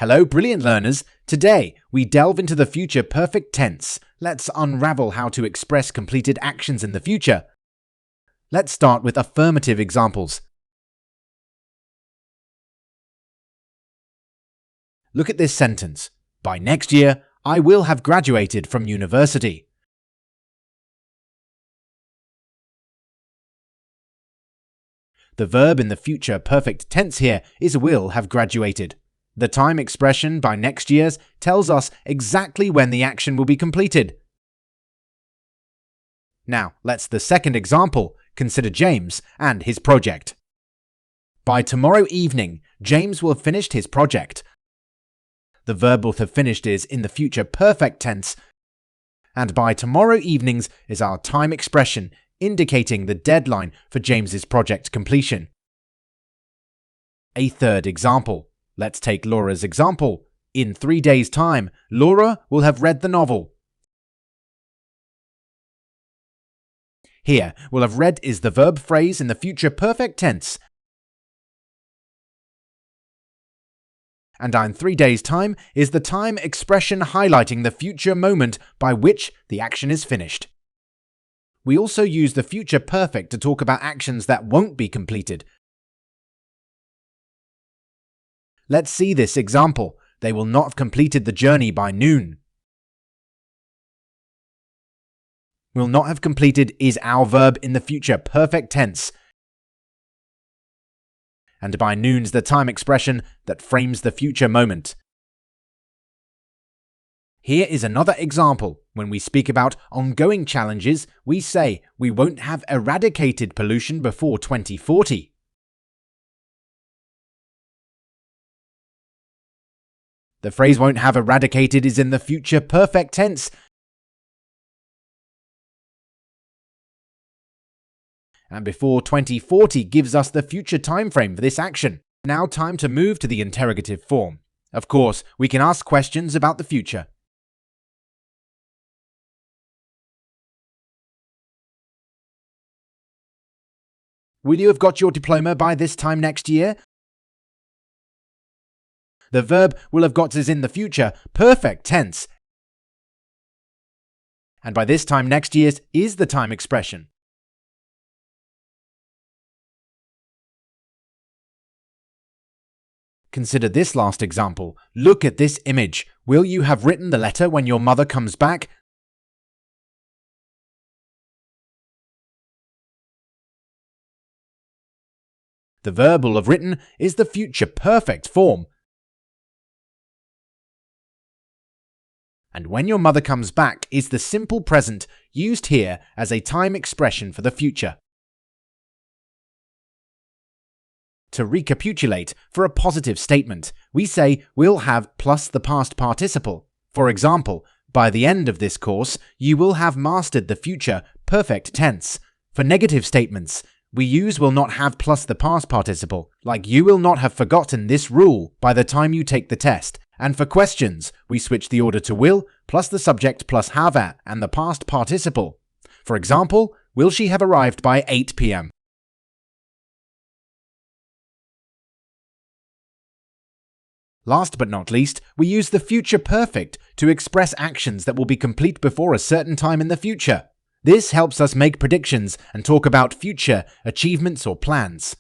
Hello, brilliant learners! Today, we delve into the future perfect tense. Let's unravel how to express completed actions in the future. Let's start with affirmative examples. Look at this sentence. By next year, I will have graduated from university. The verb in the future perfect tense here is will have graduated. The time expression by next year's tells us exactly when the action will be completed. Now, let's the second example. Consider James and his project. By tomorrow evening, James will have finished his project. The verb will have finished is in the future perfect tense, and by tomorrow evenings is our time expression indicating the deadline for James's project completion. A third example. Let's take Laura's example. In 3 days' time, Laura will have read the novel. Here, will have read is the verb phrase in the future perfect tense. And in 3 days' time is the time expression highlighting the future moment by which the action is finished. We also use the future perfect to talk about actions that won't be completed. Let's see this example. They will not have completed the journey by noon. Will not have completed is our verb in the future perfect tense. And by noon's the time expression that frames the future moment. Here is another example. When we speak about ongoing challenges, we say we won't have eradicated pollution before 2040. The phrase won't have eradicated is in the future perfect tense. And before 2040 gives us the future time frame for this action. Now time to move to the interrogative form. Of course, we can ask questions about the future. Will you have got your diploma by this time next year? The verb will have got is in the future perfect tense. And by this time next year's is the time expression. Consider this last example. Look at this image. Will you have written the letter when your mother comes back? The verb will have written is the future perfect form. And when your mother comes back is the simple present used here as a time expression for the future. To recapitulate, for a positive statement, we say will have plus the past participle. For example, by the end of this course, you will have mastered the future perfect tense. For negative statements, we use will not have plus the past participle, like you will not have forgotten this rule by the time you take the test. And for questions, we switch the order to will plus the subject plus have and the past participle. For example, will she have arrived by 8 p.m? Last but not least, we use the future perfect to express actions that will be complete before a certain time in the future. This helps us make predictions and talk about future achievements or plans.